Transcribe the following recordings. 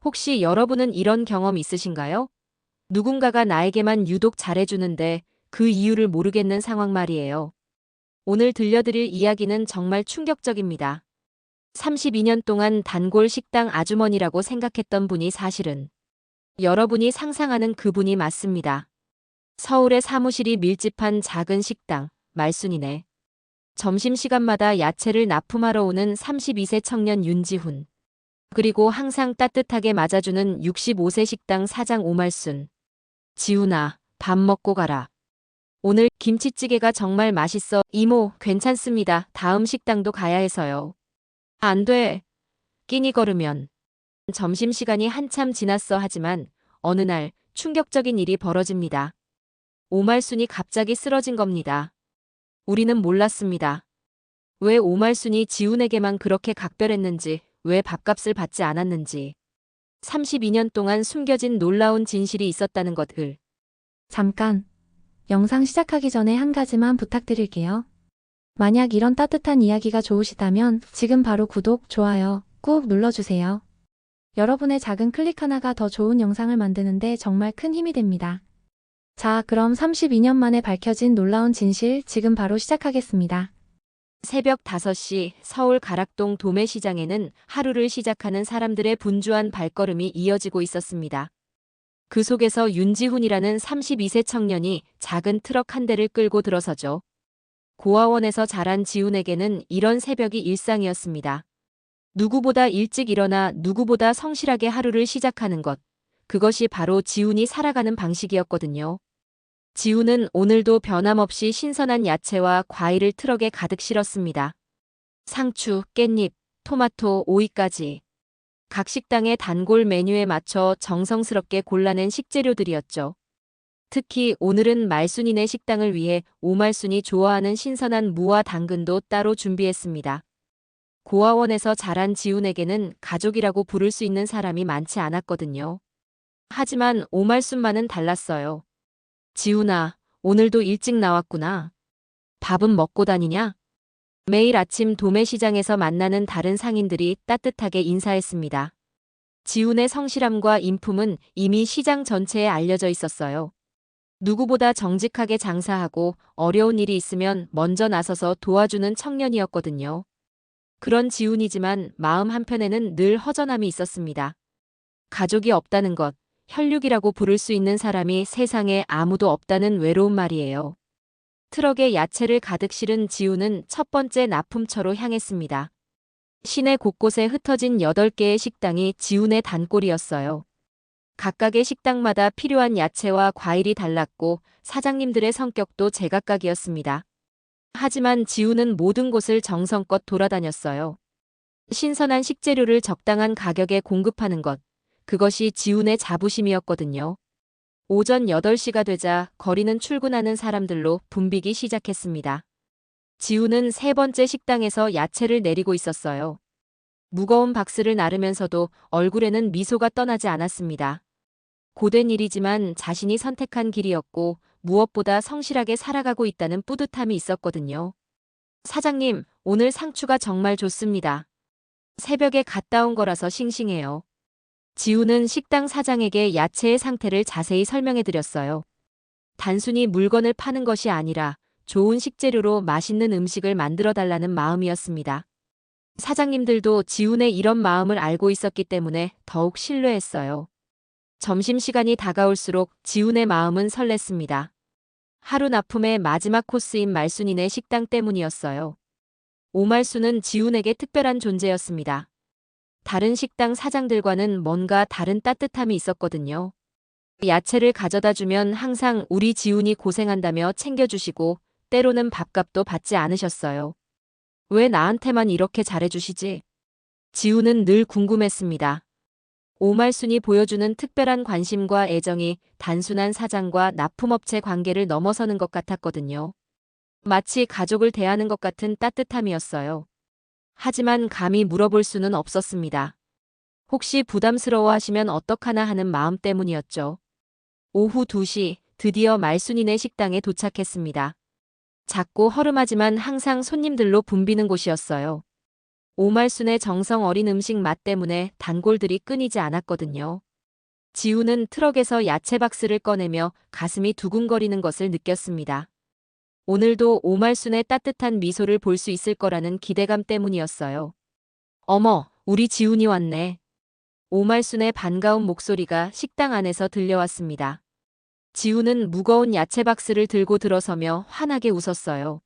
혹시 여러분은 이런 경험 있으신가요? 누군가가 나에게만 유독 잘해주는데 그 이유를 모르겠는 상황 말이에요. 오늘 들려드릴 이야기는 정말 충격적입니다. 32년 동안 단골 식당 아주머니라고 생각했던 분이 사실은 여러분이 상상하는 그분이 맞습니다. 서울의 사무실이 밀집한 작은 식당, 말순이네. 점심시간마다 야채를 납품하러 오는 32세 청년 윤지훈. 그리고 항상 따뜻하게 맞아주는 65세 식당 사장 오말순. 지훈아, 밥 먹고 가라. 오늘 김치찌개가 정말 맛있어. 이모, 괜찮습니다. 다음 식당도 가야 해서요. 안 돼. 끼니 걸으면. 점심시간이 한참 지났어 하지만 어느 날 충격적인 일이 벌어집니다. 오말순이 갑자기 쓰러진 겁니다. 우리는 몰랐습니다. 왜 오말순이 지훈에게만 그렇게 각별했는지, 왜 밥값을 받지 않았는지. 32년 동안 숨겨진 놀라운 진실이 있었다는 것을. 잠깐, 영상 시작하기 전에 한 가지만 부탁드릴게요. 만약 이런 따뜻한 이야기가 좋으시다면 지금 바로 구독, 좋아요 꾹 눌러주세요. 여러분의 작은 클릭 하나가 더 좋은 영상을 만드는데 정말 큰 힘이 됩니다. 자, 그럼 32년 만에 밝혀진 놀라운 진실 지금 바로 시작하겠습니다. 새벽 5시 서울 가락동 도매시장에는 하루를 시작하는 사람들의 분주한 발걸음이 이어지고 있었습니다. 그 속에서 윤지훈이라는 32세 청년이 작은 트럭 한 대를 끌고 들어서죠. 고아원에서 자란 지훈에게는 이런 새벽이 일상이었습니다. 누구보다 일찍 일어나 누구보다 성실하게 하루를 시작하는 것. 그것이 바로 지훈이 살아가는 방식이었거든요. 지훈은 오늘도 변함없이 신선한 야채와 과일을 트럭에 가득 실었습니다. 상추, 깻잎, 토마토, 오이까지. 각 식당의 단골 메뉴에 맞춰 정성스럽게 골라낸 식재료들이었죠. 특히 오늘은 말순이네 식당을 위해 오말순이 좋아하는 신선한 무와 당근도 따로 준비했습니다. 고아원에서 자란 지훈에게는 가족이라고 부를 수 있는 사람이 많지 않았거든요. 하지만 오말순만은 달랐어요. 지훈아, 오늘도 일찍 나왔구나. 밥은 먹고 다니냐? 매일 아침 도매시장에서 만나는 다른 상인들이 따뜻하게 인사했습니다. 지훈의 성실함과 인품은 이미 시장 전체에 알려져 있었어요. 누구보다 정직하게 장사하고 어려운 일이 있으면 먼저 나서서 도와주는 청년이었거든요. 그런 지훈이지만 마음 한편에는 늘 허전함이 있었습니다. 가족이 없다는 것, 혈육이라고 부를 수 있는 사람이 세상에 아무도 없다는 외로운 말이에요. 트럭에 야채를 가득 실은 지훈은 첫 번째 납품처로 향했습니다. 시내 곳곳에 흩어진 8개의 식당이 지훈의 단골이었어요. 각각의 식당마다 필요한 야채와 과일이 달랐고 사장님들의 성격도 제각각이었습니다. 하지만 지훈은 모든 곳을 정성껏 돌아다녔어요. 신선한 식재료를 적당한 가격에 공급하는 것, 그것이 지훈의 자부심이었거든요. 오전 8시가 되자 거리는 출근하는 사람들로 붐비기 시작했습니다. 지훈은 세 번째 식당에서 야채를 내리고 있었어요. 무거운 박스를 나르면서도 얼굴에는 미소가 떠나지 않았습니다. 고된 일이지만 자신이 선택한 길이었고 무엇보다 성실하게 살아가고 있다는 뿌듯함이 있었거든요. 사장님, 오늘 상추가 정말 좋습니다. 새벽에 갔다 온 거라서 싱싱해요. 지훈은 식당 사장에게 야채의 상태를 자세히 설명해드렸어요. 단순히 물건을 파는 것이 아니라 좋은 식재료로 맛있는 음식을 만들어 달라는 마음이었습니다. 사장님들도 지훈의 이런 마음을 알고 있었기 때문에 더욱 신뢰했어요. 점심시간이 다가올수록 지훈의 마음은 설렜습니다. 하루 납품의 마지막 코스인 말순이네 식당 때문이었어요. 오말순은 지훈에게 특별한 존재였습니다. 다른 식당 사장들과는 뭔가 다른 따뜻함이 있었거든요. 야채를 가져다 주면 항상 우리 지훈이 고생한다며 챙겨주시고 때로는 밥값도 받지 않으셨어요. 왜 나한테만 이렇게 잘해주시지? 지훈은 늘 궁금했습니다. 오말순이 보여주는 특별한 관심과 애정이 단순한 사장과 납품업체 관계를 넘어서는 것 같았거든요. 마치 가족을 대하는 것 같은 따뜻함이었어요. 하지만 감히 물어볼 수는 없었습니다. 혹시 부담스러워하시면 어떡하나 하는 마음 때문이었죠. 오후 2시 드디어 말순이네 식당에 도착했습니다. 작고 허름하지만 항상 손님들로 붐비는 곳이었어요. 오말순의 정성 어린 음식 맛 때문에 단골들이 끊이지 않았거든요. 지우는 트럭에서 야채 박스를 꺼내며 가슴이 두근거리는 것을 느꼈습니다. 오늘도 오말순의 따뜻한 미소를 볼 수 있을 거라는 기대감 때문이었어요. 어머, 우리 지훈이 왔네. 오말순의 반가운 목소리가 식당 안에서 들려왔습니다. 지훈은 무거운 야채 박스를 들고 들어서며 환하게 웃었어요.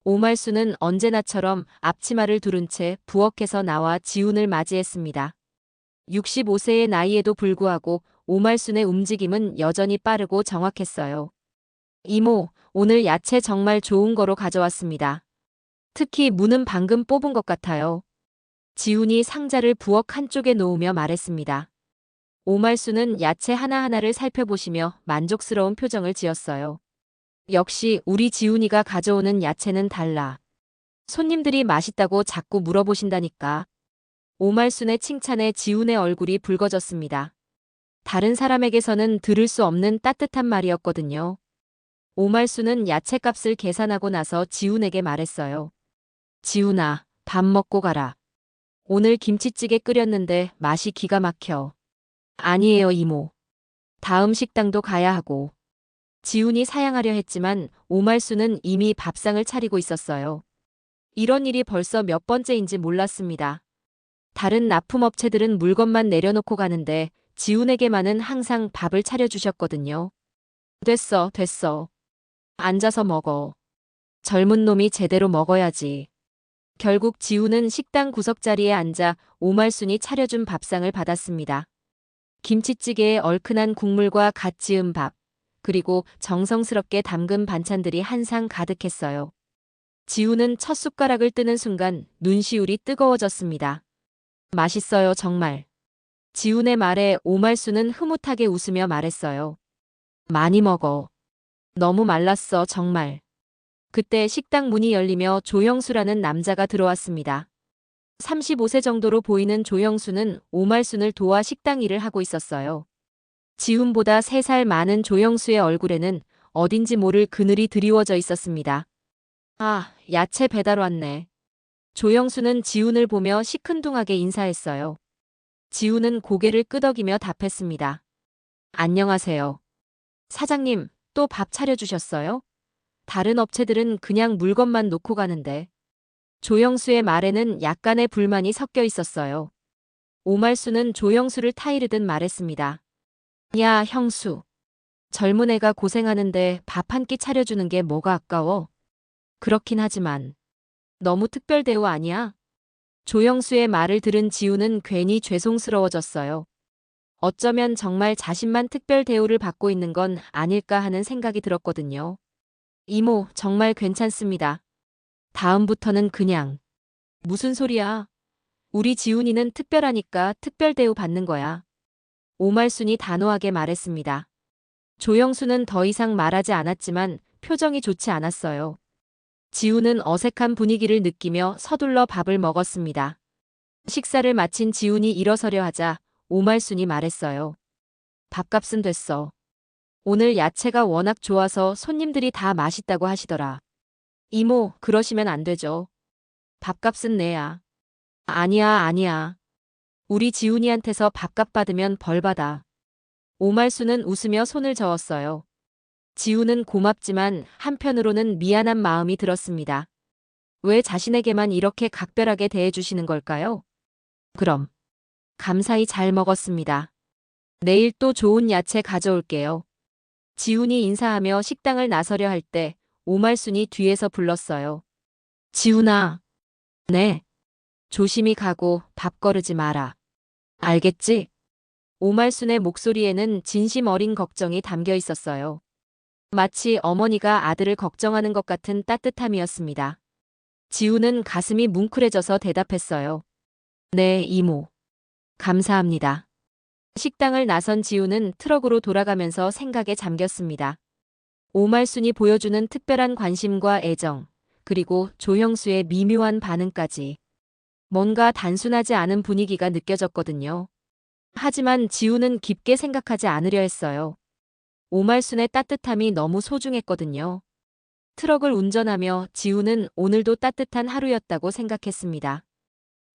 오말순은 언제나처럼 앞치마를 두른 채 부엌에서 나와 지훈을 맞이했습니다. 65세의 나이에도 불구하고 오말순의 움직임은 여전히 빠르고 정확했어요. 이모, 오늘 야채 정말 좋은 거로 가져왔습니다. 특히 무는 방금 뽑은 것 같아요. 지훈이 상자를 부엌 한쪽에 놓으며 말했습니다. 오말순은 야채 하나하나를 살펴보시며 만족스러운 표정을 지었어요. 역시 우리 지훈이가 가져오는 야채는 달라. 손님들이 맛있다고 자꾸 물어보신다니까. 오말순의 칭찬에 지훈의 얼굴이 붉어졌습니다. 다른 사람에게서는 들을 수 없는 따뜻한 말이었거든요. 오말순은 야채값을 계산하고 나서 지훈에게 말했어요. 지훈아, 밥 먹고 가라. 오늘 김치찌개 끓였는데 맛이 기가 막혀. 아니에요, 이모. 다음 식당도 가야 하고. 지훈이 사양하려 했지만 오말순은 이미 밥상을 차리고 있었어요. 이런 일이 벌써 몇 번째인지 몰랐습니다. 다른 납품업체들은 물건만 내려놓고 가는데 지훈에게만은 항상 밥을 차려주셨거든요. 됐어, 됐어. 앉아서 먹어. 젊은 놈이 제대로 먹어야지. 결국 지훈은 식당 구석자리에 앉아 오말순이 차려준 밥상을 받았습니다. 김치찌개에 얼큰한 국물과 갓 지은 밥, 그리고 정성스럽게 담근 반찬들이 한 상 가득했어요. 지훈은 첫 숟가락을 뜨는 순간 눈시울이 뜨거워졌습니다. 맛있어요, 정말. 지훈의 말에 오말순은 흐뭇하게 웃으며 말했어요. 많이 먹어. 너무 말랐어, 정말. 그때 식당 문이 열리며 조형수라는 남자가 들어왔습니다. 35세 정도로 보이는 조형수는 오말순을 도와 식당 일을 하고 있었어요. 지훈보다 3살 많은 조형수의 얼굴에는 어딘지 모를 그늘이 드리워져 있었습니다. 아, 야채 배달 왔네. 조형수는 지훈을 보며 시큰둥하게 인사했어요. 지훈은 고개를 끄덕이며 답했습니다. 안녕하세요. 사장님, 또 밥 차려주셨어요? 다른 업체들은 그냥 물건만 놓고 가는데. 조형수의 말에는 약간의 불만이 섞여 있었어요. 오말순은 조형수를 타이르듯 말했습니다. 야, 형수. 젊은 애가 고생하는데 밥 한 끼 차려주는 게 뭐가 아까워? 그렇긴 하지만 너무 특별 대우 아니야? 조형수의 말을 들은 지훈은 괜히 죄송스러워졌어요. 어쩌면 정말 자신만 특별 대우를 받고 있는 건 아닐까 하는 생각이 들었거든요. 이모, 정말 괜찮습니다. 다음부터는 그냥. 무슨 소리야? 우리 지훈이는 특별하니까 특별 대우 받는 거야. 오말순이 단호하게 말했습니다. 조영수는 더 이상 말하지 않았지만 표정이 좋지 않았어요. 지훈은 어색한 분위기를 느끼며 서둘러 밥을 먹었습니다. 식사를 마친 지훈이 일어서려 하자 오말순이 말했어요. 밥값은 됐어. 오늘 야채가 워낙 좋아서 손님들이 다 맛있다고 하시더라. 이모, 그러시면 안 되죠. 밥값은 내야. 아니야. 우리 지훈이한테서 밥값 받으면 벌 받아. 오말순은 웃으며 손을 저었어요. 지훈은 고맙지만 한편으로는 미안한 마음이 들었습니다. 왜 자신에게만 이렇게 각별하게 대해주시는 걸까요? 그럼. 감사히 잘 먹었습니다. 내일 또 좋은 야채 가져올게요. 지훈이 인사하며 식당을 나서려 할 때 오말순이 뒤에서 불렀어요. 지훈아. 네. 조심히 가고 밥 거르지 마라. 알겠지? 오말순의 목소리에는 진심 어린 걱정이 담겨 있었어요. 마치 어머니가 아들을 걱정하는 것 같은 따뜻함이었습니다. 지훈은 가슴이 뭉클해져서 대답했어요. 네, 이모. 감사합니다. 식당을 나선 지훈은 트럭으로 돌아가면서 생각에 잠겼습니다. 오말순이 보여주는 특별한 관심과 애정, 그리고 조형수의 미묘한 반응까지. 뭔가 단순하지 않은 분위기가 느껴졌거든요. 하지만 지훈은 깊게 생각하지 않으려 했어요. 오말순의 따뜻함이 너무 소중했거든요. 트럭을 운전하며 지훈은 오늘도 따뜻한 하루였다고 생각했습니다.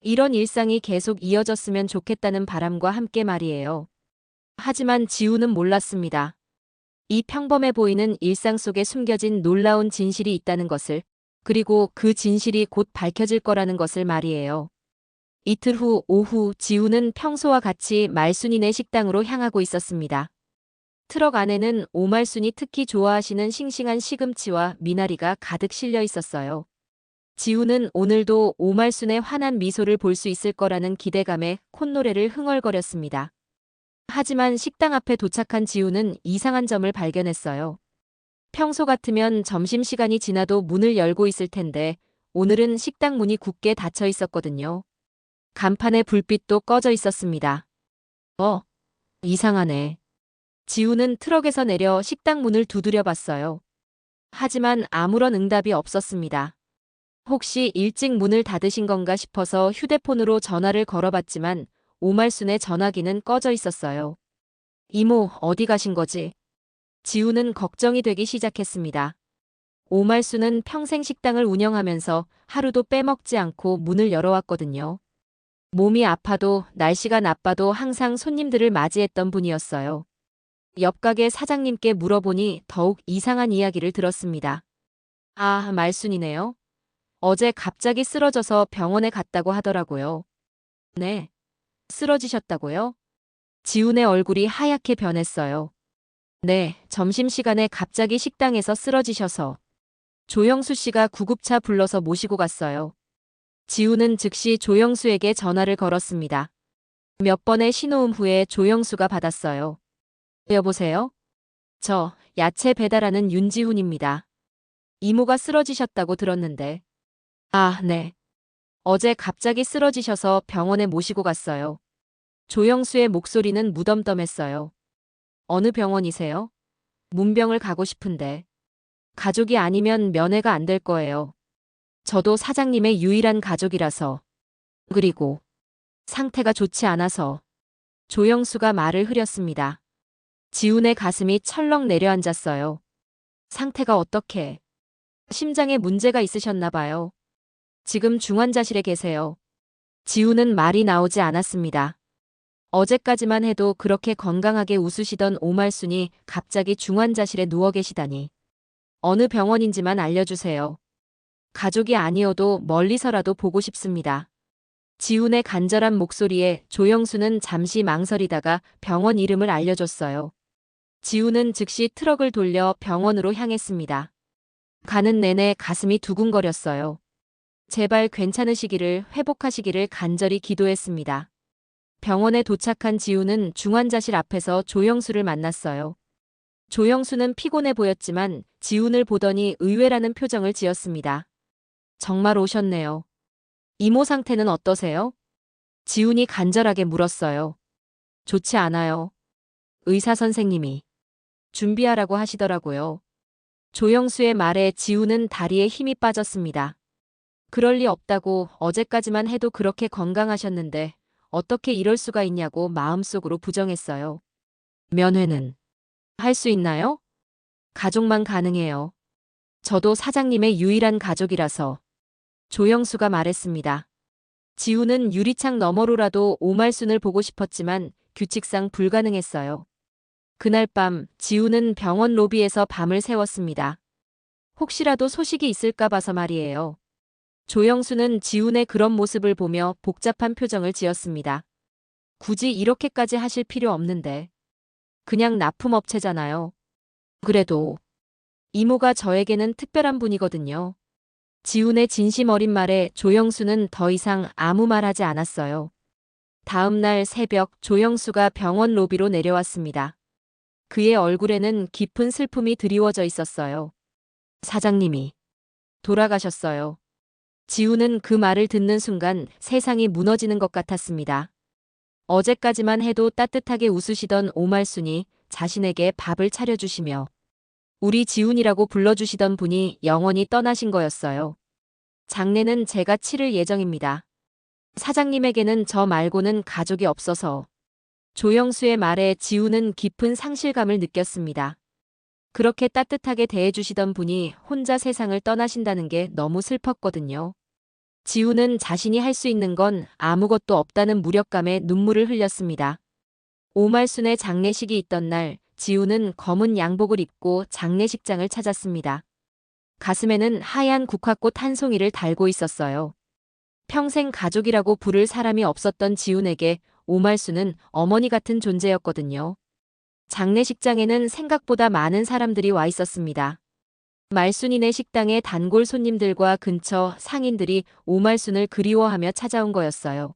이런 일상이 계속 이어졌으면 좋겠다는 바람과 함께 말이에요. 하지만 지우는 몰랐습니다. 이 평범해 보이는 일상 속에 숨겨진 놀라운 진실이 있다는 것을, 그리고 그 진실이 곧 밝혀질 거라는 것을 말이에요. 이틀 후 오후 지우는 평소와 같이 말순이네 식당으로 향하고 있었습니다. 트럭 안에는 오말순이 특히 좋아하시는 싱싱한 시금치와 미나리가 가득 실려 있었어요. 지우는 오늘도 오말순의 환한 미소를 볼 수 있을 거라는 기대감에 콧노래를 흥얼거렸습니다. 하지만 식당 앞에 도착한 지우는 이상한 점을 발견했어요. 평소 같으면 점심시간이 지나도 문을 열고 있을 텐데 오늘은 식당 문이 굳게 닫혀 있었거든요. 간판에 불빛도 꺼져 있었습니다. 이상하네. 지우는 트럭에서 내려 식당 문을 두드려 봤어요. 하지만 아무런 응답이 없었습니다. 혹시 일찍 문을 닫으신 건가 싶어서 휴대폰으로 전화를 걸어봤지만 오말순의 전화기는 꺼져 있었어요. 이모, 어디 가신 거지? 지우는 걱정이 되기 시작했습니다. 오말순은 평생 식당을 운영하면서 하루도 빼먹지 않고 문을 열어왔거든요. 몸이 아파도 날씨가 나빠도 항상 손님들을 맞이했던 분이었어요. 옆 가게 사장님께 물어보니 더욱 이상한 이야기를 들었습니다. 아, 말순이네요. 어제 갑자기 쓰러져서 병원에 갔다고 하더라고요. 네. 쓰러지셨다고요? 지훈의 얼굴이 하얗게 변했어요. 네, 점심시간에 갑자기 식당에서 쓰러지셔서 조영수 씨가 구급차 불러서 모시고 갔어요. 지훈은 즉시 조영수에게 전화를 걸었습니다. 몇 번의 신호음 후에 조영수가 받았어요. 여보세요? 저 야채 배달하는 윤지훈입니다. 이모가 쓰러지셨다고 들었는데. 아, 네. 어제 갑자기 쓰러지셔서 병원에 모시고 갔어요. 조영수의 목소리는 무덤덤했어요. 어느 병원이세요? 문병을 가고 싶은데. 가족이 아니면 면회가 안 될 거예요. 저도 사장님의 유일한 가족이라서. 그리고 상태가 좋지 않아서. 조영수가 말을 흐렸습니다. 지훈의 가슴이 철렁 내려앉았어요. 상태가 어떻게? 심장에 문제가 있으셨나 봐요. 지금 중환자실에 계세요. 지훈은 말이 나오지 않았습니다. 어제까지만 해도 그렇게 건강하게 웃으시던 오말순이 갑자기 중환자실에 누워 계시다니. 어느 병원인지만 알려주세요. 가족이 아니어도 멀리서라도 보고 싶습니다. 지훈의 간절한 목소리에 조영수는 잠시 망설이다가 병원 이름을 알려줬어요. 지훈은 즉시 트럭을 돌려 병원으로 향했습니다. 가는 내내 가슴이 두근거렸어요. 제발 괜찮으시기를, 회복하시기를 간절히 기도했습니다. 병원에 도착한 지훈은 중환자실 앞에서 조영수를 만났어요. 조영수는 피곤해 보였지만 지훈을 보더니 의외라는 표정을 지었습니다. 정말 오셨네요. 이모 상태는 어떠세요? 지훈이 간절하게 물었어요. 좋지 않아요. 의사 선생님이 준비하라고 하시더라고요. 조영수의 말에 지훈은 다리에 힘이 빠졌습니다. 그럴 리 없다고, 어제까지만 해도 그렇게 건강하셨는데 어떻게 이럴 수가 있냐고 마음속으로 부정했어요. 면회는 할 수 있나요? 가족만 가능해요. 저도 사장님의 유일한 가족이라서. 조영수가 말했습니다. 지훈은 유리창 너머로라도 오말순을 보고 싶었지만 규칙상 불가능했어요. 그날 밤 지훈은 병원 로비에서 밤을 새웠습니다. 혹시라도 소식이 있을까 봐서 말이에요. 조영수는 지훈의 그런 모습을 보며 복잡한 표정을 지었습니다. 굳이 이렇게까지 하실 필요 없는데. 그냥 납품업체잖아요. 그래도 이모가 저에게는 특별한 분이거든요. 지훈의 진심 어린 말에 조영수는 더 이상 아무 말하지 않았어요. 다음 날 새벽 조영수가 병원 로비로 내려왔습니다. 그의 얼굴에는 깊은 슬픔이 드리워져 있었어요. 사장님이 돌아가셨어요. 지훈은 그 말을 듣는 순간 세상이 무너지는 것 같았습니다. 어제까지만 해도 따뜻하게 웃으시던 오말순이 자신에게 밥을 차려주시며 우리 지훈이라고 불러주시던 분이 영원히 떠나신 거였어요. 장례는 제가 치를 예정입니다. 사장님에게는 저 말고는 가족이 없어서. 조영수의 말에 지훈은 깊은 상실감을 느꼈습니다. 그렇게 따뜻하게 대해주시던 분이 혼자 세상을 떠나신다는 게 너무 슬펐거든요. 지우는 자신이 할 수 있는 건 아무것도 없다는 무력감에 눈물을 흘렸습니다. 오말순의 장례식이 있던 날, 지우는 검은 양복을 입고 장례식장을 찾았습니다. 가슴에는 하얀 국화꽃 한 송이를 달고 있었어요. 평생 가족이라고 부를 사람이 없었던 지훈에게 오말순은 어머니 같은 존재였거든요. 장례식장에는 생각보다 많은 사람들이 와 있었습니다. 말순이네 식당의 단골 손님들과 근처 상인들이 오말순을 그리워하며 찾아온 거였어요.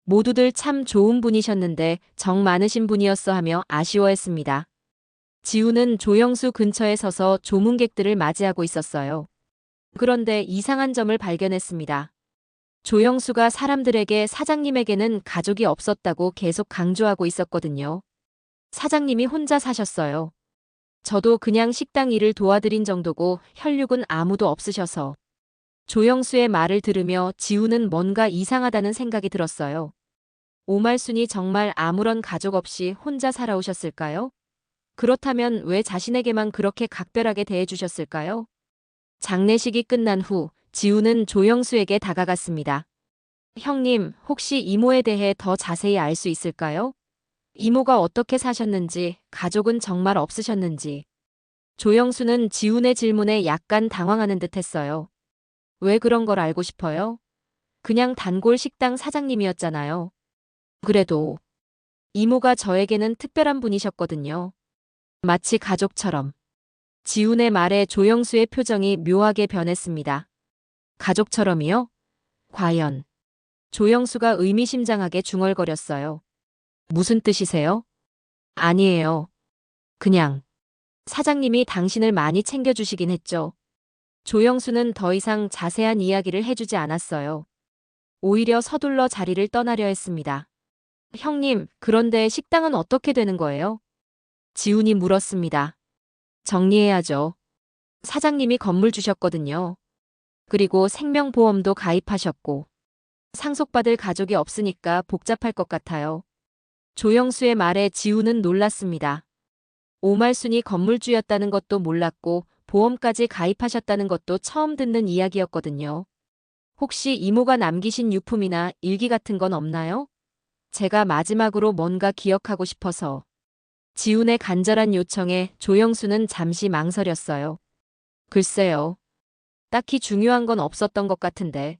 모두들 참 좋은 분이셨는데 정 많으신 분이었어 하며 아쉬워했습니다. 지우는 조영수 근처에 서서 조문객들을 맞이하고 있었어요. 그런데 이상한 점을 발견했습니다. 조영수가 사람들에게 사장님에게는 가족이 없었다고 계속 강조하고 있었거든요. 사장님이 혼자 사셨어요. 저도 그냥 식당 일을 도와드린 정도고 혈육은 아무도 없으셔서. 조영수의 말을 들으며 지우는 뭔가 이상하다는 생각이 들었어요. 오말순이 정말 아무런 가족 없이 혼자 살아오셨을까요? 그렇다면 왜 자신에게만 그렇게 각별하게 대해주셨을까요? 장례식이 끝난 후 지우는 조영수에게 다가갔습니다. 형님, 혹시 이모에 대해 더 자세히 알 수 있을까요? 이모가 어떻게 사셨는지, 가족은 정말 없으셨는지. 조영수는 지훈의 질문에 약간 당황하는 듯 했어요. 왜 그런 걸 알고 싶어요? 그냥 단골 식당 사장님이었잖아요. 그래도 이모가 저에게는 특별한 분이셨거든요. 마치 가족처럼. 지훈의 말에 조영수의 표정이 묘하게 변했습니다. 가족처럼이요? 과연. 조영수가 의미심장하게 중얼거렸어요. 무슨 뜻이세요? 아니에요. 그냥. 사장님이 당신을 많이 챙겨주시긴 했죠. 조영수는 더 이상 자세한 이야기를 해주지 않았어요. 오히려 서둘러 자리를 떠나려 했습니다. 형님, 그런데 식당은 어떻게 되는 거예요? 지훈이 물었습니다. 정리해야죠. 사장님이 건물 주셨거든요. 그리고 생명보험도 가입하셨고. 상속받을 가족이 없으니까 복잡할 것 같아요. 조영수의 말에 지우는 놀랐습니다. 오말순이 건물주였다는 것도 몰랐고 보험까지 가입하셨다는 것도 처음 듣는 이야기였거든요. 혹시 이모가 남기신 유품이나 일기 같은 건 없나요? 제가 마지막으로 뭔가 기억하고 싶어서. 지훈의 간절한 요청에 조영수는 잠시 망설였어요. 글쎄요. 딱히 중요한 건 없었던 것 같은데.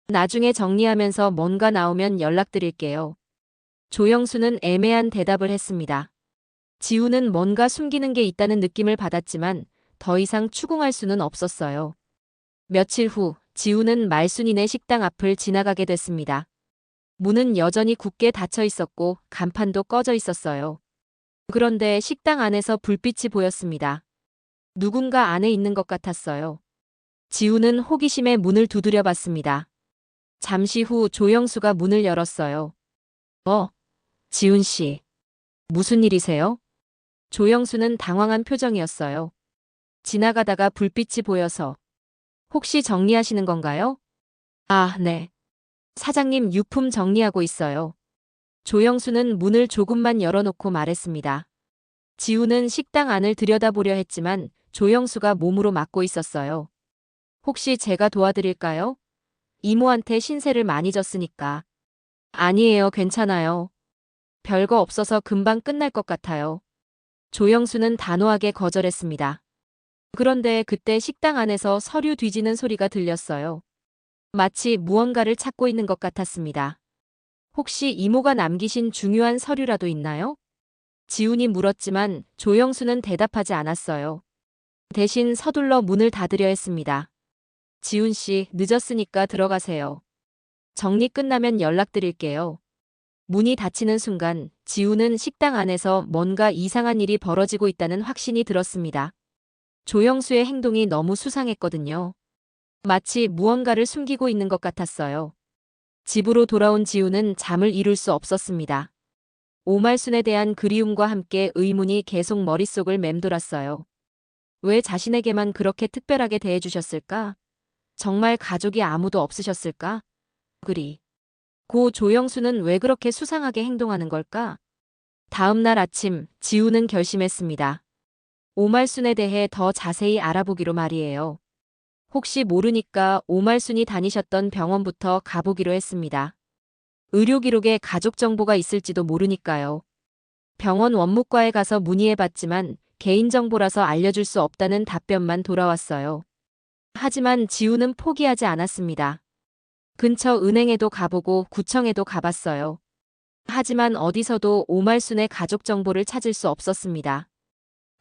나중에 정리하면서 뭔가 나오면 연락드릴게요. 조영수는 애매한 대답을 했습니다. 지우는 뭔가 숨기는 게 있다는 느낌을 받았지만 더 이상 추궁할 수는 없었어요. 며칠 후 지우는 말순이네 식당 앞을 지나가게 됐습니다. 문은 여전히 굳게 닫혀 있었고 간판도 꺼져 있었어요. 그런데 식당 안에서 불빛이 보였습니다. 누군가 안에 있는 것 같았어요. 지우는 호기심에 문을 두드려 봤습니다. 잠시 후 조영수가 문을 열었어요. 지훈 씨. 무슨 일이세요? 조영수는 당황한 표정이었어요. 지나가다가 불빛이 보여서. 혹시 정리하시는 건가요? 아, 네. 사장님 유품 정리하고 있어요. 조영수는 문을 조금만 열어놓고 말했습니다. 지우는 식당 안을 들여다보려 했지만 조영수가 몸으로 막고 있었어요. 혹시 제가 도와드릴까요? 이모한테 신세를 많이 졌으니까. 아니에요, 괜찮아요. 별거 없어서 금방 끝날 것 같아요. 조영수는 단호하게 거절했습니다. 그런데 그때 식당 안에서 서류 뒤지는 소리가 들렸어요. 마치 무언가를 찾고 있는 것 같았습니다. 혹시 이모가 남기신 중요한 서류라도 있나요? 지훈이 물었지만 조영수는 대답하지 않았어요. 대신 서둘러 문을 닫으려 했습니다. 지훈 씨, 늦었으니까 들어가세요. 정리 끝나면 연락드릴게요. 문이 닫히는 순간 지훈은 식당 안에서 뭔가 이상한 일이 벌어지고 있다는 확신이 들었습니다. 조영수의 행동이 너무 수상했거든요. 마치 무언가를 숨기고 있는 것 같았어요. 집으로 돌아온 지훈은 잠을 이룰 수 없었습니다. 오말순에 대한 그리움과 함께 의문이 계속 머릿속을 맴돌았어요. 왜 자신에게만 그렇게 특별하게 대해주셨을까? 정말 가족이 아무도 없으셨을까? 고 조영수는 왜 그렇게 수상하게 행동하는 걸까? 다음 날 아침 지우는 결심했습니다. 오말순에 대해 더 자세히 알아보기로 말이에요. 혹시 모르니까 오말순이 다니셨던 병원부터 가보기로 했습니다. 의료 기록에 가족 정보가 있을지도 모르니까요. 병원 원무과에 가서 문의해봤지만 개인정보라서 알려줄 수 없다는 답변만 돌아왔어요. 하지만 지우는 포기하지 않았습니다. 근처 은행에도 가보고 구청에도 가봤어요. 하지만 어디서도 오말순의 가족 정보를 찾을 수 없었습니다.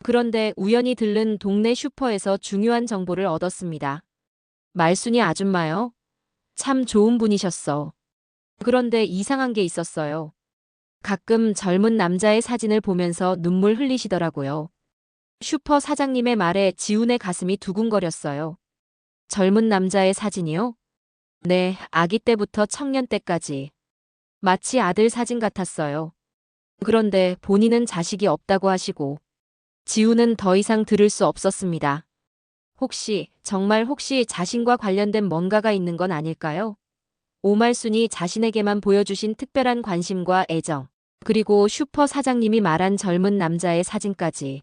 그런데 우연히 들른 동네 슈퍼에서 중요한 정보를 얻었습니다. 말순이 아줌마요? 참 좋은 분이셨어. 그런데 이상한 게 있었어요. 가끔 젊은 남자의 사진을 보면서 눈물 흘리시더라고요. 슈퍼 사장님의 말에 지훈의 가슴이 두근거렸어요. 젊은 남자의 사진이요? 네, 아기 때부터 청년 때까지. 마치 아들 사진 같았어요. 그런데 본인은 자식이 없다고 하시고, 지훈은 더 이상 들을 수 없었습니다. 정말 혹시 자신과 관련된 뭔가가 있는 건 아닐까요? 오말순이 자신에게만 보여주신 특별한 관심과 애정, 그리고 슈퍼 사장님이 말한 젊은 남자의 사진까지.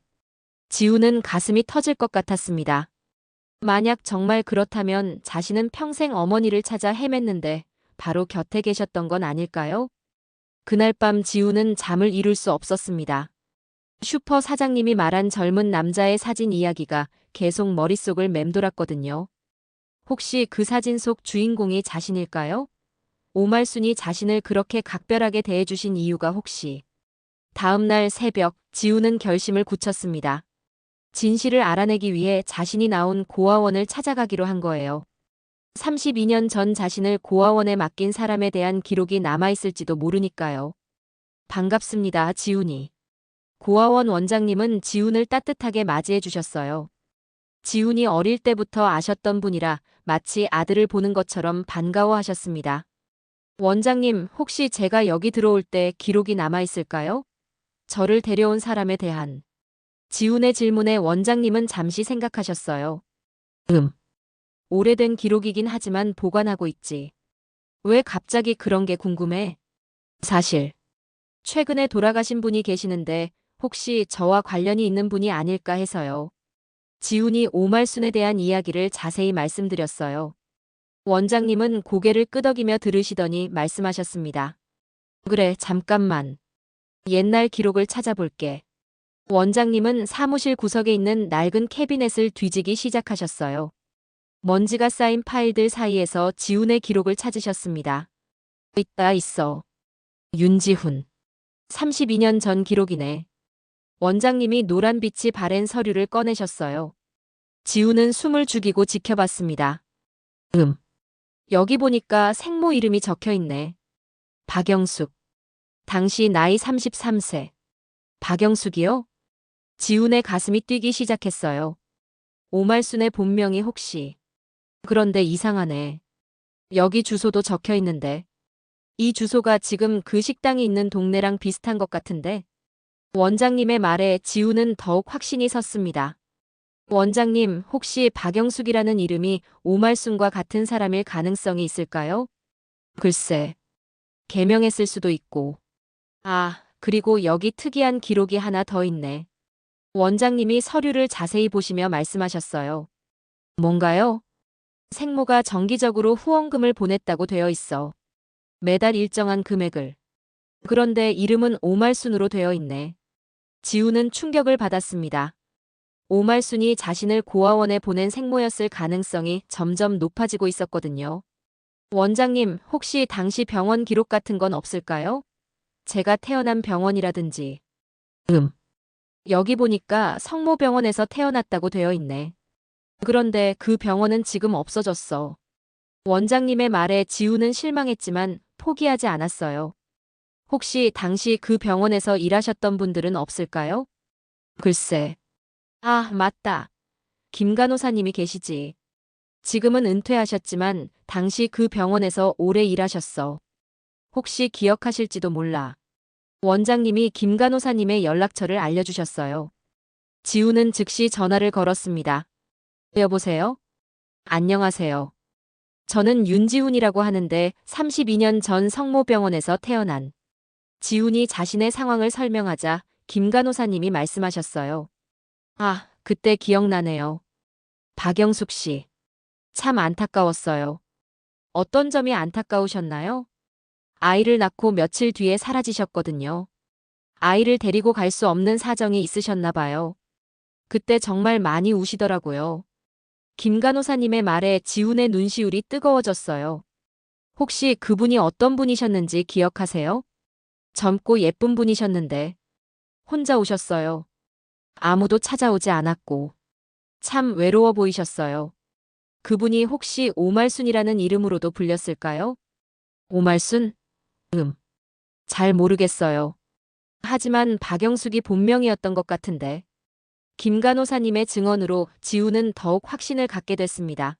지우는 가슴이 터질 것 같았습니다. 만약 정말 그렇다면 자신은 평생 어머니를 찾아 헤맸는데 바로 곁에 계셨던 건 아닐까요? 그날 밤 지우는 잠을 이룰 수 없었습니다. 슈퍼 사장님이 말한 젊은 남자의 사진 이야기가 계속 머릿속을 맴돌았거든요. 혹시 그 사진 속 주인공이 자신일까요? 오말순이 자신을 그렇게 각별하게 대해주신 이유가 혹시. 다음 날 새벽, 지우는 결심을 굳혔습니다. 진실을 알아내기 위해 자신이 나온 고아원을 찾아가기로 한 거예요. 32년 전 자신을 고아원에 맡긴 사람에 대한 기록이 남아있을지도 모르니까요. 반갑습니다, 지훈이. 고아원 원장님은 지훈을 따뜻하게 맞이해 주셨어요. 지훈이 어릴 때부터 아셨던 분이라 마치 아들을 보는 것처럼 반가워하셨습니다. 원장님, 혹시 제가 여기 들어올 때 기록이 남아있을까요? 저를 데려온 사람에 대한. 지훈의 질문에 원장님은 잠시 생각하셨어요. 오래된 기록이긴 하지만 보관하고 있지. 왜 갑자기 그런 게 궁금해? 사실, 최근에 돌아가신 분이 계시는데 혹시 저와 관련이 있는 분이 아닐까 해서요. 지훈이 오말순에 대한 이야기를 자세히 말씀드렸어요. 원장님은 고개를 끄덕이며 들으시더니 말씀하셨습니다. 그래, 잠깐만. 옛날 기록을 찾아볼게. 원장님은 사무실 구석에 있는 낡은 캐비넷을 뒤지기 시작하셨어요. 먼지가 쌓인 파일들 사이에서 지훈의 기록을 찾으셨습니다. 있어. 윤지훈. 32년 전 기록이네. 원장님이 노란빛이 바랜 서류를 꺼내셨어요. 지훈은 숨을 죽이고 지켜봤습니다. 여기 보니까 생모 이름이 적혀 있네. 박영숙. 당시 나이 33세. 박영숙이요? 지훈의 가슴이 뛰기 시작했어요. 오말순의 본명이 혹시. 그런데 이상하네. 여기 주소도 적혀 있는데. 이 주소가 지금 그 식당이 있는 동네랑 비슷한 것 같은데. 원장님의 말에 지훈은 더욱 확신이 섰습니다. 원장님, 혹시 박영숙이라는 이름이 오말순과 같은 사람일 가능성이 있을까요? 글쎄, 개명했을 수도 있고. 아, 그리고 여기 특이한 기록이 하나 더 있네. 원장님이 서류를 자세히 보시며 말씀하셨어요. 뭔가요? 생모가 정기적으로 후원금을 보냈다고 되어 있어. 매달 일정한 금액을. 그런데 이름은 오말순으로 되어 있네. 지우는 충격을 받았습니다. 오말순이 자신을 고아원에 보낸 생모였을 가능성이 점점 높아지고 있었거든요. 원장님, 혹시 당시 병원 기록 같은 건 없을까요? 제가 태어난 병원이라든지. 여기 보니까 성모병원에서 태어났다고 되어 있네. 그런데 그 병원은 지금 없어졌어. 원장님의 말에 지우는 실망했지만 포기하지 않았어요. 혹시 당시 그 병원에서 일하셨던 분들은 없을까요? 글쎄. 아, 맞다. 김 간호사님이 계시지. 지금은 은퇴하셨지만 당시 그 병원에서 오래 일하셨어. 혹시 기억하실지도 몰라. 원장님이 김 간호사님의 연락처를 알려주셨어요. 지우는 즉시 전화를 걸었습니다. 여보세요? 안녕하세요. 저는 윤지훈이라고 하는데 32년 전 성모병원에서 태어난. 지훈이 자신의 상황을 설명하자 김 간호사님이 말씀하셨어요. 아, 그때 기억나네요. 박영숙 씨. 참 안타까웠어요. 어떤 점이 안타까우셨나요? 아이를 낳고 며칠 뒤에 사라지셨거든요. 아이를 데리고 갈 수 없는 사정이 있으셨나 봐요. 그때 정말 많이 우시더라고요. 김 간호사님의 말에 지훈의 눈시울이 뜨거워졌어요. 혹시 그분이 어떤 분이셨는지 기억하세요? 젊고 예쁜 분이셨는데 혼자 오셨어요. 아무도 찾아오지 않았고 참 외로워 보이셨어요. 그분이 혹시 오말순이라는 이름으로도 불렸을까요? 오말순? 잘 모르겠어요. 하지만 박영숙이 본명이었던 것 같은데. 김 간호사님의 증언으로 지우는 더욱 확신을 갖게 됐습니다.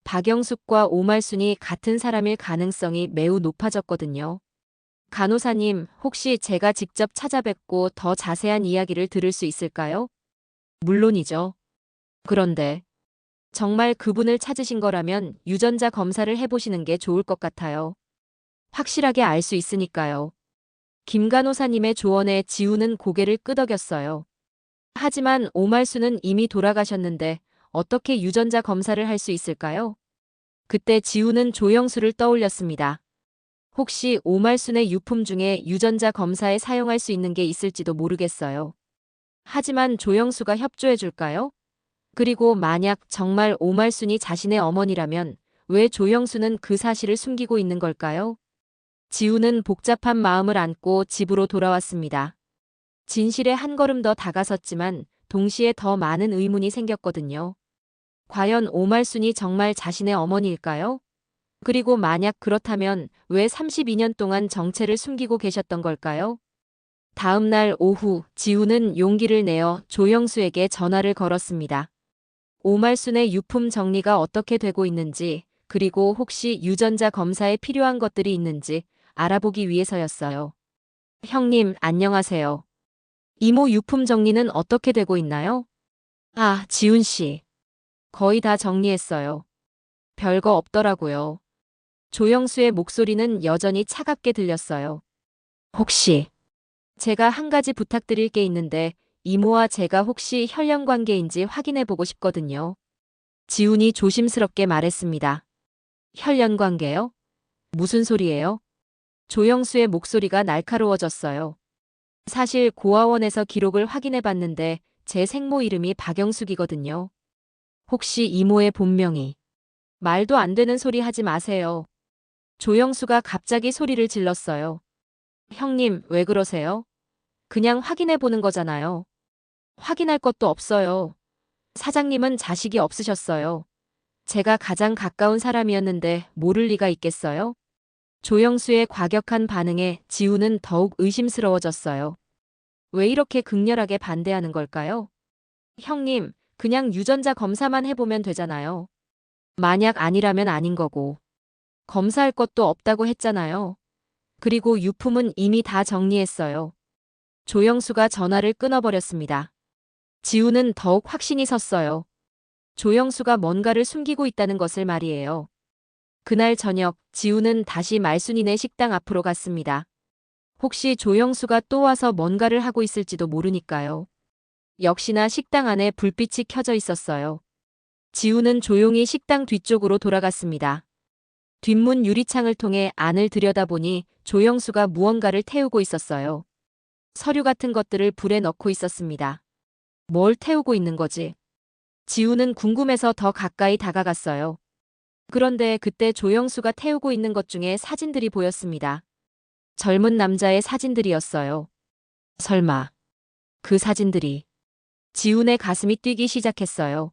박영숙과 오말순이 같은 사람일 가능성이 매우 높아졌거든요. 간호사님, 혹시 제가 직접 찾아뵙고 더 자세한 이야기를 들을 수 있을까요? 물론이죠. 그런데 정말 그분을 찾으신 거라면 유전자 검사를 해보시는 게 좋을 것 같아요. 확실하게 알 수 있으니까요. 김 간호사님의 조언에 지우는 고개를 끄덕였어요. 하지만 오말수는 이미 돌아가셨는데 어떻게 유전자 검사를 할 수 있을까요? 그때 지우는 조영수를 떠올렸습니다. 혹시 오말순의 유품 중에 유전자 검사에 사용할 수 있는 게 있을지도 모르겠어요. 하지만 조영수가 협조해 줄까요? 그리고 만약 정말 오말순이 자신의 어머니라면 왜 조영수는 그 사실을 숨기고 있는 걸까요? 지우는 복잡한 마음을 안고 집으로 돌아왔습니다. 진실에 한 걸음 더 다가섰지만 동시에 더 많은 의문이 생겼거든요. 과연 오말순이 정말 자신의 어머니일까요? 그리고 만약 그렇다면 왜 32년 동안 정체를 숨기고 계셨던 걸까요? 다음 날 오후 지우는 용기를 내어 조영수에게 전화를 걸었습니다. 오말순의 유품 정리가 어떻게 되고 있는지, 그리고 혹시 유전자 검사에 필요한 것들이 있는지 알아보기 위해서였어요. 형님, 안녕하세요. 이모 유품 정리는 어떻게 되고 있나요? 아, 지훈 씨. 거의 다 정리했어요. 별거 없더라고요. 조영수의 목소리는 여전히 차갑게 들렸어요. 혹시 제가 한 가지 부탁드릴 게 있는데 이모와 제가 혹시 혈연 관계인지 확인해 보고 싶거든요. 지훈이 조심스럽게 말했습니다. 혈연 관계요? 무슨 소리예요? 조영수의 목소리가 날카로워졌어요. 사실 고아원에서 기록을 확인해 봤는데 제 생모 이름이 박영숙이거든요. 혹시 이모의 본명이 말도 안 되는 소리 하지 마세요. 조영수가 갑자기 소리를 질렀어요. 형님, 왜 그러세요? 그냥 확인해 보는 거잖아요. 확인할 것도 없어요. 사장님은 자식이 없으셨어요. 제가 가장 가까운 사람이었는데 모를 리가 있겠어요? 조영수의 과격한 반응에 지우는 더욱 의심스러워졌어요. 왜 이렇게 극렬하게 반대하는 걸까요? 형님, 그냥 유전자 검사만 해보면 되잖아요. 만약 아니라면 아닌 거고. 검사할 것도 없다고 했잖아요. 그리고 유품은 이미 다 정리했어요. 조영수가 전화를 끊어버렸습니다. 지우는 더욱 확신이 섰어요. 조영수가 뭔가를 숨기고 있다는 것을 말이에요. 그날 저녁, 지우는 다시 말순이네 식당 앞으로 갔습니다. 혹시 조영수가 또 와서 뭔가를 하고 있을지도 모르니까요. 역시나 식당 안에 불빛이 켜져 있었어요. 지우는 조용히 식당 뒤쪽으로 돌아갔습니다. 뒷문 유리창을 통해 안을 들여다보니 조영수가 무언가를 태우고 있었어요. 서류 같은 것들을 불에 넣고 있었습니다. 뭘 태우고 있는 거지? 지우는 궁금해서 더 가까이 다가갔어요. 그런데 그때 조영수가 태우고 있는 것 중에 사진들이 보였습니다. 젊은 남자의 사진들이었어요. 설마 그 사진들이 지훈의 가슴이 뛰기 시작했어요.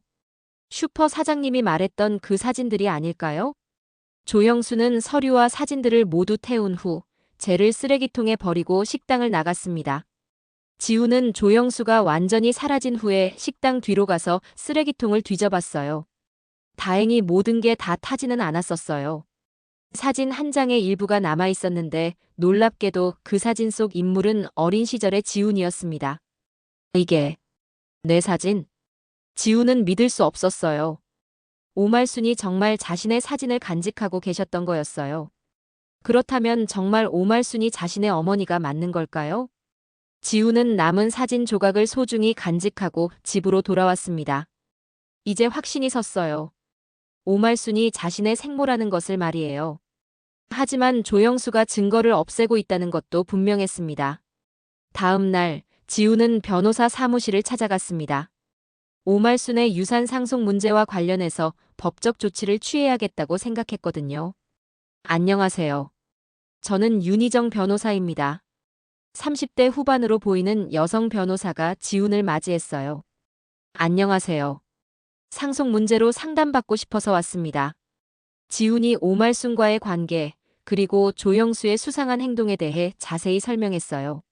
슈퍼 사장님이 말했던 그 사진들이 아닐까요? 조영수는 서류와 사진들을 모두 태운 후 쟤를 쓰레기통에 버리고 식당을 나갔습니다. 지훈은 조영수가 완전히 사라진 후에 식당 뒤로 가서 쓰레기통을 뒤져봤어요. 다행히 모든 게 다 타지는 않았었어요. 사진 한 장의 일부가 남아 있었는데 놀랍게도 그 사진 속 인물은 어린 시절의 지훈이었습니다. 이게 내 사진? 지훈은 믿을 수 없었어요. 오말순이 정말 자신의 사진을 간직하고 계셨던 거였어요. 그렇다면 정말 오말순이 자신의 어머니가 맞는 걸까요? 지훈은 남은 사진 조각을 소중히 간직하고 집으로 돌아왔습니다. 이제 확신이 섰어요. 오말순이 자신의 생모라는 것을 말이에요. 하지만 조영수가 증거를 없애고 있다는 것도 분명했습니다. 다음 날 지우는 변호사 사무실을 찾아갔습니다. 오말순의 유산 상속 문제와 관련해서 법적 조치를 취해야겠다고 생각했거든요. 안녕하세요. 저는 윤희정 변호사입니다. 30대 후반으로 보이는 여성 변호사가 지훈을 맞이했어요. 안녕하세요. 상속 문제로 상담받고 싶어서 왔습니다. 지훈이 오말순과의 관계, 그리고 조영수의 수상한 행동에 대해 자세히 설명했어요.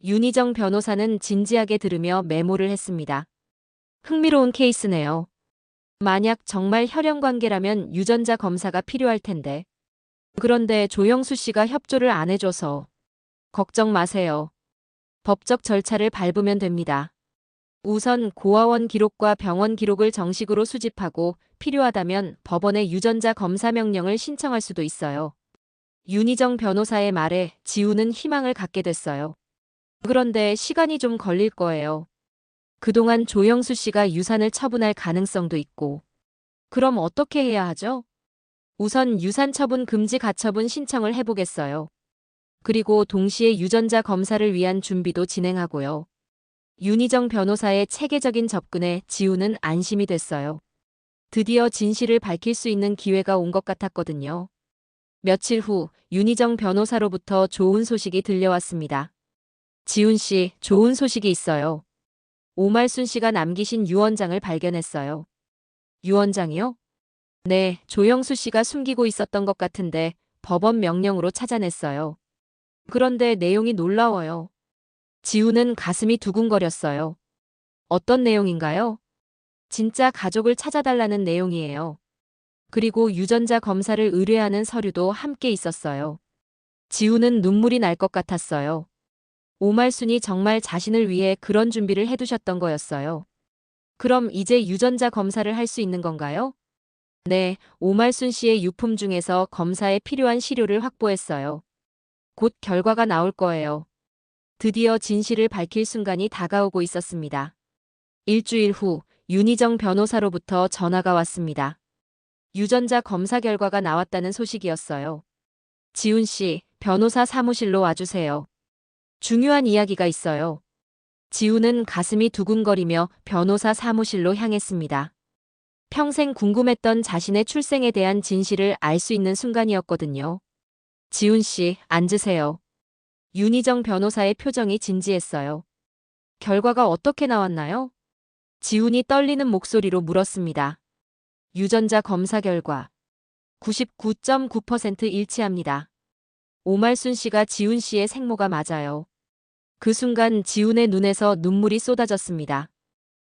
윤희정 변호사는 진지하게 들으며 메모를 했습니다. 흥미로운 케이스네요. 만약 정말 혈연 관계라면 유전자 검사가 필요할 텐데. 그런데 조영수 씨가 협조를 안 해줘서. 걱정 마세요. 법적 절차를 밟으면 됩니다. 우선 고아원 기록과 병원 기록을 정식으로 수집하고 필요하다면 법원에 유전자 검사 명령을 신청할 수도 있어요. 윤희정 변호사의 말에 지우는 희망을 갖게 됐어요. 그런데 시간이 좀 걸릴 거예요. 그동안 조영수 씨가 유산을 처분할 가능성도 있고. 그럼 어떻게 해야 하죠? 우선 유산 처분 금지 가처분 신청을 해보겠어요. 그리고 동시에 유전자 검사를 위한 준비도 진행하고요. 윤희정 변호사의 체계적인 접근에 지우는 안심이 됐어요. 드디어 진실을 밝힐 수 있는 기회가 온 것 같았거든요. 며칠 후 윤희정 변호사로부터 좋은 소식이 들려왔습니다. 지훈 씨, 좋은 소식이 있어요. 오말순 씨가 남기신 유언장을 발견했어요. 유언장이요? 네, 조영수 씨가 숨기고 있었던 것 같은데 법원 명령으로 찾아냈어요. 그런데 내용이 놀라워요. 지우는 가슴이 두근거렸어요. 어떤 내용인가요? 진짜 가족을 찾아달라는 내용이에요. 그리고 유전자 검사를 의뢰하는 서류도 함께 있었어요. 지우는 눈물이 날 것 같았어요. 오말순이 정말 자신을 위해 그런 준비를 해두셨던 거였어요. 그럼 이제 유전자 검사를 할 수 있는 건가요? 네, 오말순 씨의 유품 중에서 검사에 필요한 시료를 확보했어요. 곧 결과가 나올 거예요. 드디어 진실을 밝힐 순간이 다가오고 있었습니다. 일주일 후 윤희정 변호사로부터 전화가 왔습니다. 유전자 검사 결과가 나왔다는 소식이었어요. 지훈 씨, 변호사 사무실로 와주세요. 중요한 이야기가 있어요. 지훈은 가슴이 두근거리며 변호사 사무실로 향했습니다. 평생 궁금했던 자신의 출생에 대한 진실을 알 수 있는 순간이었거든요. 지훈 씨, 앉으세요. 윤희정 변호사의 표정이 진지했어요. 결과가 어떻게 나왔나요? 지훈이 떨리는 목소리로 물었습니다. 유전자 검사 결과 99.9% 일치합니다. 오말순 씨가 지훈 씨의 생모가 맞아요. 그 순간 지훈의 눈에서 눈물이 쏟아졌습니다.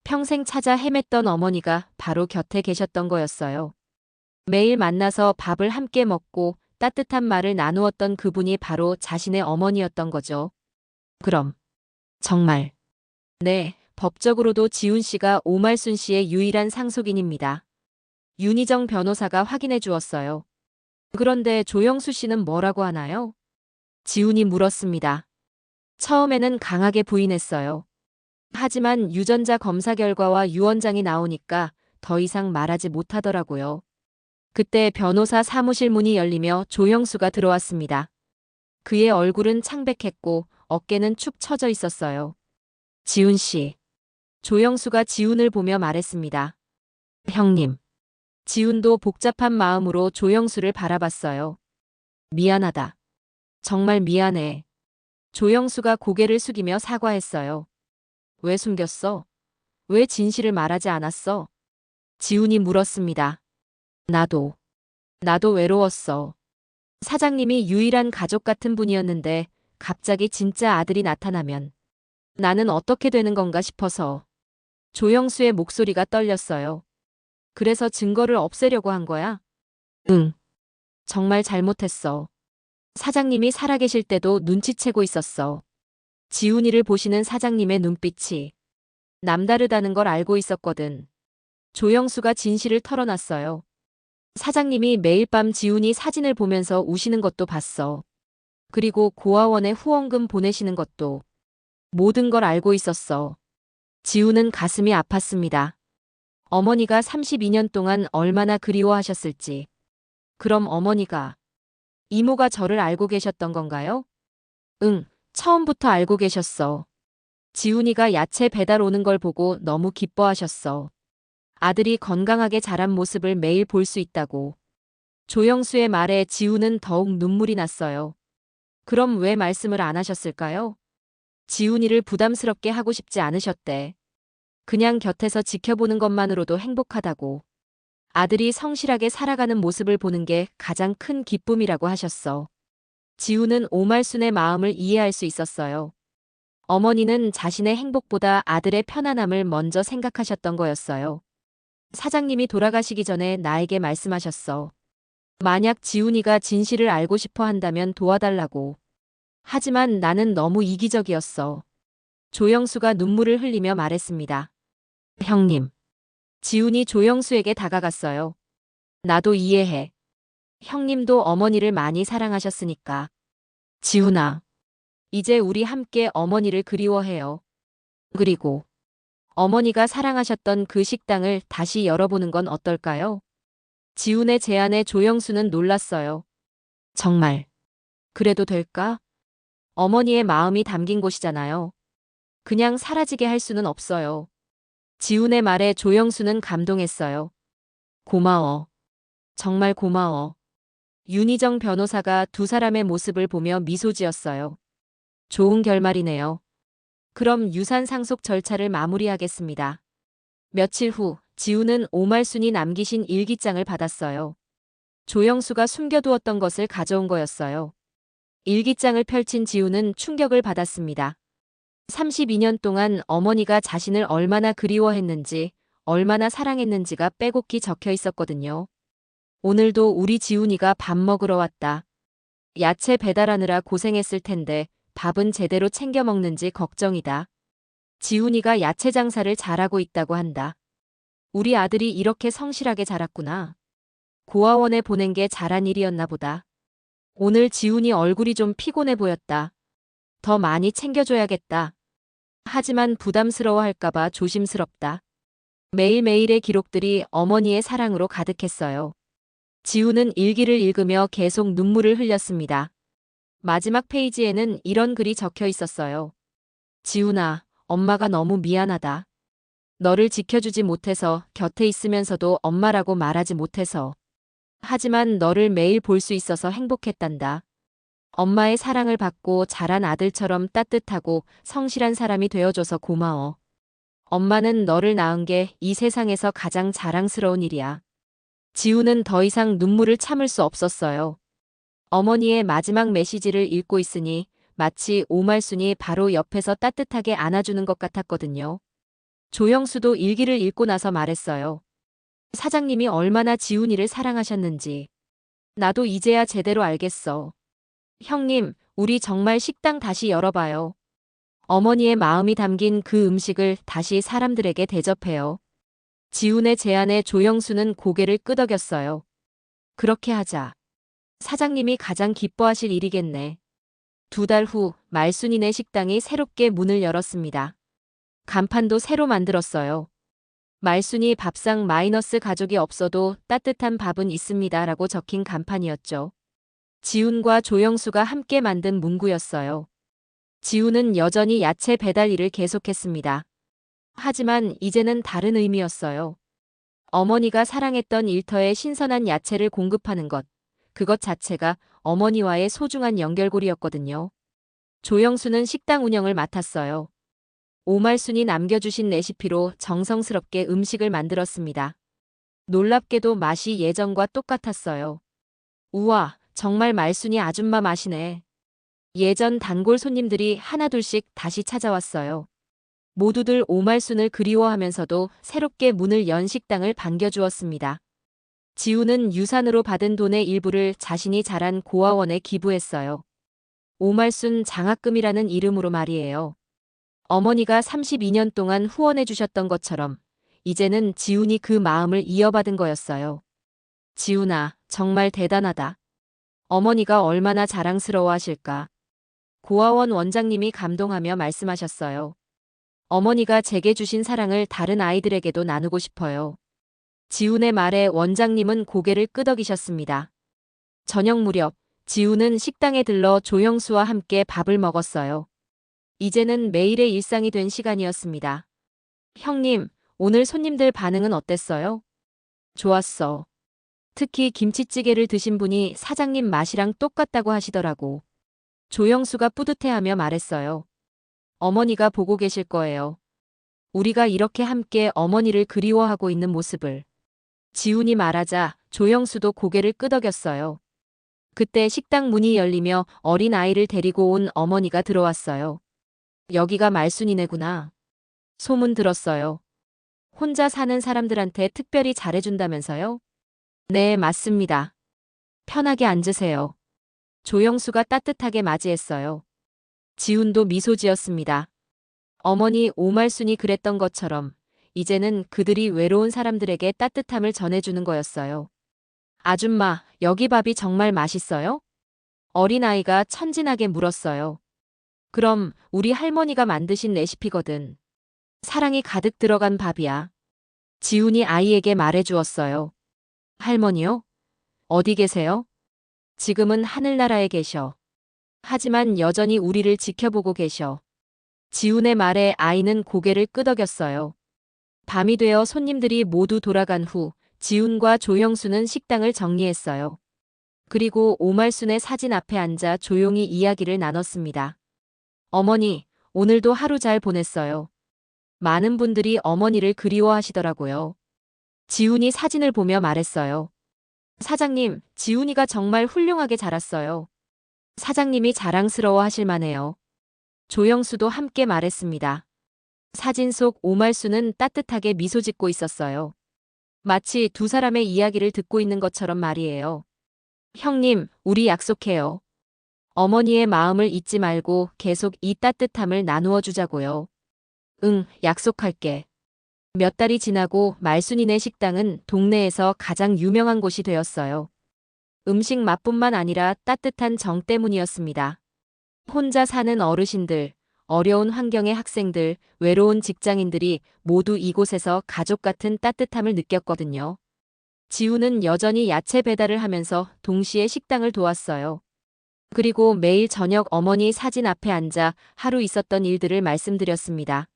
평생 찾아 헤맸던 어머니가 바로 곁에 계셨던 거였어요. 매일 만나서 밥을 함께 먹고 따뜻한 말을 나누었던 그분이 바로 자신의 어머니였던 거죠. 그럼 정말 네, 법적으로도 지훈 씨가 오말순 씨의 유일한 상속인입니다. 윤희정 변호사가 확인해 주었어요. 그런데 조영수 씨는 뭐라고 하나요? 지훈이 물었습니다. 처음에는 강하게 부인했어요. 하지만 유전자 검사 결과와 유언장이 나오니까 더 이상 말하지 못하더라고요. 그때 변호사 사무실 문이 열리며 조영수가 들어왔습니다. 그의 얼굴은 창백했고 어깨는 축 처져 있었어요. 지훈 씨. 조영수가 지훈을 보며 말했습니다. 형님. 지훈도 복잡한 마음으로 조영수를 바라봤어요. 미안하다. 정말 미안해. 조영수가 고개를 숙이며 사과했어요. 왜 숨겼어? 왜 진실을 말하지 않았어? 지훈이 물었습니다. 나도 외로웠어. 사장님이 유일한 가족 같은 분이었는데 갑자기 진짜 아들이 나타나면 나는 어떻게 되는 건가 싶어서. 조영수의 목소리가 떨렸어요. 그래서 증거를 없애려고 한 거야? 응. 정말 잘못했어. 사장님이 살아계실 때도 눈치채고 있었어. 지훈이를 보시는 사장님의 눈빛이 남다르다는 걸 알고 있었거든. 조영수가 진실을 털어놨어요. 사장님이 매일 밤 지훈이 사진을 보면서 우시는 것도 봤어. 그리고 고아원에 후원금 보내시는 것도. 모든 걸 알고 있었어. 지훈은 가슴이 아팠습니다. 어머니가 32년 동안 얼마나 그리워하셨을지. 그럼 어머니가, 이모가 저를 알고 계셨던 건가요? 응, 처음부터 알고 계셨어. 지훈이가 야채 배달 오는 걸 보고 너무 기뻐하셨어. 아들이 건강하게 자란 모습을 매일 볼 수 있다고. 조영수의 말에 지훈은 더욱 눈물이 났어요. 그럼 왜 말씀을 안 하셨을까요? 지훈이를 부담스럽게 하고 싶지 않으셨대. 그냥 곁에서 지켜보는 것만으로도 행복하다고. 아들이 성실하게 살아가는 모습을 보는 게 가장 큰 기쁨이라고 하셨어. 지훈은 오말순의 마음을 이해할 수 있었어요. 어머니는 자신의 행복보다 아들의 편안함을 먼저 생각하셨던 거였어요. 사장님이 돌아가시기 전에 나에게 말씀하셨어. 만약 지훈이가 진실을 알고 싶어 한다면 도와달라고. 하지만 나는 너무 이기적이었어. 조영수가 눈물을 흘리며 말했습니다. 형님. 지훈이 조영수에게 다가갔어요. 나도 이해해. 형님도 어머니를 많이 사랑하셨으니까. 지훈아. 이제 우리 함께 어머니를 그리워해요. 그리고 어머니가 사랑하셨던 그 식당을 다시 열어보는 건 어떨까요? 지훈의 제안에 조영수는 놀랐어요. 정말. 그래도 될까? 어머니의 마음이 담긴 곳이잖아요. 그냥 사라지게 할 수는 없어요. 지훈의 말에 조영수는 감동했어요. 고마워. 정말 고마워. 윤희정 변호사가 두 사람의 모습을 보며 미소 지었어요. 좋은 결말이네요. 그럼 유산 상속 절차를 마무리하겠습니다. 며칠 후 지훈은 오말순이 남기신 일기장을 받았어요. 조영수가 숨겨두었던 것을 가져온 거였어요. 일기장을 펼친 지훈은 충격을 받았습니다. 32년 동안 어머니가 자신을 얼마나 그리워했는지, 얼마나 사랑했는지가 빼곡히 적혀 있었거든요. 오늘도 우리 지훈이가 밥 먹으러 왔다. 야채 배달하느라 고생했을 텐데 밥은 제대로 챙겨 먹는지 걱정이다. 지훈이가 야채 장사를 잘하고 있다고 한다. 우리 아들이 이렇게 성실하게 자랐구나. 고아원에 보낸 게 잘한 일이었나 보다. 오늘 지훈이 얼굴이 좀 피곤해 보였다. 더 많이 챙겨줘야겠다. 하지만 부담스러워할까봐 조심스럽다. 매일매일의 기록들이 어머니의 사랑으로 가득했어요. 지훈은 일기를 읽으며 계속 눈물을 흘렸습니다. 마지막 페이지에는 이런 글이 적혀 있었어요. 지훈아, 엄마가 너무 미안하다. 너를 지켜주지 못해서, 곁에 있으면서도 엄마라고 말하지 못해서. 하지만 너를 매일 볼 수 있어서 행복했단다. 엄마의 사랑을 받고 자란 아들처럼 따뜻하고 성실한 사람이 되어줘서 고마워. 엄마는 너를 낳은 게 이 세상에서 가장 자랑스러운 일이야. 지훈은 더 이상 눈물을 참을 수 없었어요. 어머니의 마지막 메시지를 읽고 있으니 마치 오말순이 바로 옆에서 따뜻하게 안아주는 것 같았거든요. 조영수도 일기를 읽고 나서 말했어요. 사장님이 얼마나 지훈이를 사랑하셨는지. 나도 이제야 제대로 알겠어. 형님, 우리 정말 식당 다시 열어봐요. 어머니의 마음이 담긴 그 음식을 다시 사람들에게 대접해요. 지훈의 제안에 조영수는 고개를 끄덕였어요. 그렇게 하자. 사장님이 가장 기뻐하실 일이겠네. 2달 후 말순이네 식당이 새롭게 문을 열었습니다. 간판도 새로 만들었어요. 말순이 밥상 마이너스 가족이 없어도 따뜻한 밥은 있습니다 라고 적힌 간판이었죠. 지훈과 조영수가 함께 만든 문구였어요. 지훈은 여전히 야채 배달 일을 계속했습니다. 하지만 이제는 다른 의미였어요. 어머니가 사랑했던 일터에 신선한 야채를 공급하는 것, 그것 자체가 어머니와의 소중한 연결고리였거든요. 조영수는 식당 운영을 맡았어요. 오말순이 남겨주신 레시피로 정성스럽게 음식을 만들었습니다. 놀랍게도 맛이 예전과 똑같았어요. 우와, 정말 말순이 아줌마 맛이네. 예전 단골 손님들이 하나둘씩 다시 찾아왔어요. 모두들 오말순을 그리워하면서도 새롭게 문을 연 식당을 반겨주었습니다. 지훈은 유산으로 받은 돈의 일부를 자신이 자란 고아원에 기부했어요. 오말순 장학금이라는 이름으로 말이에요. 어머니가 32년 동안 후원해 주셨던 것처럼 이제는 지훈이 그 마음을 이어받은 거였어요. 지훈아, 정말 대단하다. 어머니가 얼마나 자랑스러워하실까. 고아원 원장님이 감동하며 말씀하셨어요. 어머니가 제게 주신 사랑을 다른 아이들에게도 나누고 싶어요. 지훈의 말에 원장님은 고개를 끄덕이셨습니다. 저녁 무렵, 지훈은 식당에 들러 조영수와 함께 밥을 먹었어요. 이제는 매일의 일상이 된 시간이었습니다. 형님, 오늘 손님들 반응은 어땠어요? 좋았어. 특히 김치찌개를 드신 분이 사장님 맛이랑 똑같다고 하시더라고. 조영수가 뿌듯해하며 말했어요. 어머니가 보고 계실 거예요. 우리가 이렇게 함께 어머니를 그리워하고 있는 모습을. 지훈이 말하자 조영수도 고개를 끄덕였어요. 그때 식당 문이 열리며 어린 아이를 데리고 온 어머니가 들어왔어요. 여기가 말순이네구나. 소문 들었어요. 혼자 사는 사람들한테 특별히 잘해준다면서요? 네, 맞습니다. 편하게 앉으세요. 조영수가 따뜻하게 맞이했어요. 지훈도 미소 지었습니다. 어머니 오말순이 그랬던 것처럼 이제는 그들이 외로운 사람들에게 따뜻함을 전해주는 거였어요. 아줌마, 여기 밥이 정말 맛있어요? 어린아이가 천진하게 물었어요. 그럼 우리 할머니가 만드신 레시피거든. 사랑이 가득 들어간 밥이야. 지훈이 아이에게 말해주었어요. 할머니요? 어디 계세요? 지금은 하늘나라에 계셔. 하지만 여전히 우리를 지켜보고 계셔. 지훈의 말에 아이는 고개를 끄덕였어요. 밤이 되어 손님들이 모두 돌아간 후 지훈과 조영수는 식당을 정리했어요. 그리고 오말순의 사진 앞에 앉아 조용히 이야기를 나눴습니다. 어머니, 오늘도 하루 잘 보냈어요. 많은 분들이 어머니를 그리워하시더라고요. 지훈이 사진을 보며 말했어요. 사장님, 지훈이가 정말 훌륭하게 자랐어요. 사장님이 자랑스러워 하실 만해요. 조영수도 함께 말했습니다. 사진 속 오말순은 따뜻하게 미소 짓고 있었어요. 마치 두 사람의 이야기를 듣고 있는 것처럼 말이에요. 형님, 우리 약속해요. 어머니의 마음을 잊지 말고 계속 이 따뜻함을 나누어 주자고요. 응, 약속할게. 몇 달이 지나고 말순이네 식당은 동네에서 가장 유명한 곳이 되었어요. 음식 맛뿐만 아니라 따뜻한 정 때문이었습니다. 혼자 사는 어르신들, 어려운 환경의 학생들, 외로운 직장인들이 모두 이곳에서 가족 같은 따뜻함을 느꼈거든요. 지훈은 여전히 야채 배달을 하면서 동시에 식당을 도왔어요. 그리고 매일 저녁 어머니 사진 앞에 앉아 하루 있었던 일들을 말씀드렸습니다.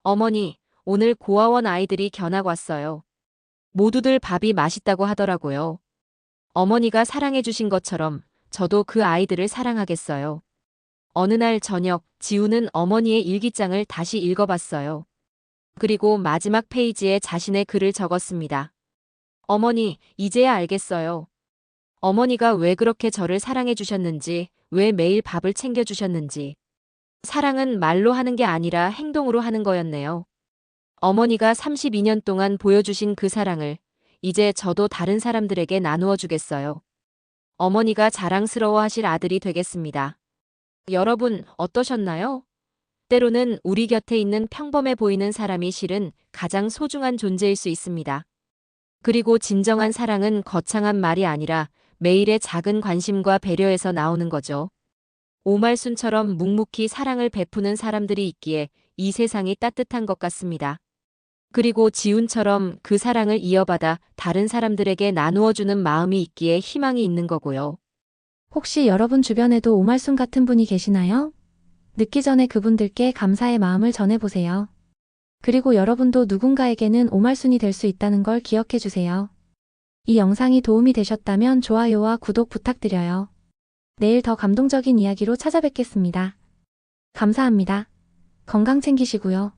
어머니, 오늘 고아원 아이들이 견학 왔어요. 모두들 밥이 맛있다고 하더라고요. 어머니가 사랑해주신 것처럼 저도 그 아이들을 사랑하겠어요. 어느 날 저녁, 지훈은 어머니의 일기장을 다시 읽어봤어요. 그리고 마지막 페이지에 자신의 글을 적었습니다. 어머니, 이제야 알겠어요. 어머니가 왜 그렇게 저를 사랑해주셨는지, 왜 매일 밥을 챙겨주셨는지. 사랑은 말로 하는 게 아니라 행동으로 하는 거였네요. 어머니가 32년 동안 보여주신 그 사랑을 이제 저도 다른 사람들에게 나누어 주겠어요. 어머니가 자랑스러워 하실 아들이 되겠습니다. 여러분, 어떠셨나요? 때로는 우리 곁에 있는 평범해 보이는 사람이 실은 가장 소중한 존재일 수 있습니다. 그리고 진정한 사랑은 거창한 말이 아니라 매일의 작은 관심과 배려에서 나오는 거죠. 오말순처럼 묵묵히 사랑을 베푸는 사람들이 있기에 이 세상이 따뜻한 것 같습니다. 그리고 지훈처럼 그 사랑을 이어받아 다른 사람들에게 나누어주는 마음이 있기에 희망이 있는 거고요. 혹시 여러분 주변에도 오말순 같은 분이 계시나요? 늦기 전에 그분들께 감사의 마음을 전해보세요. 그리고 여러분도 누군가에게는 오말순이 될 수 있다는 걸 기억해 주세요. 이 영상이 도움이 되셨다면 좋아요와 구독 부탁드려요. 내일 더 감동적인 이야기로 찾아뵙겠습니다. 감사합니다. 건강 챙기시고요.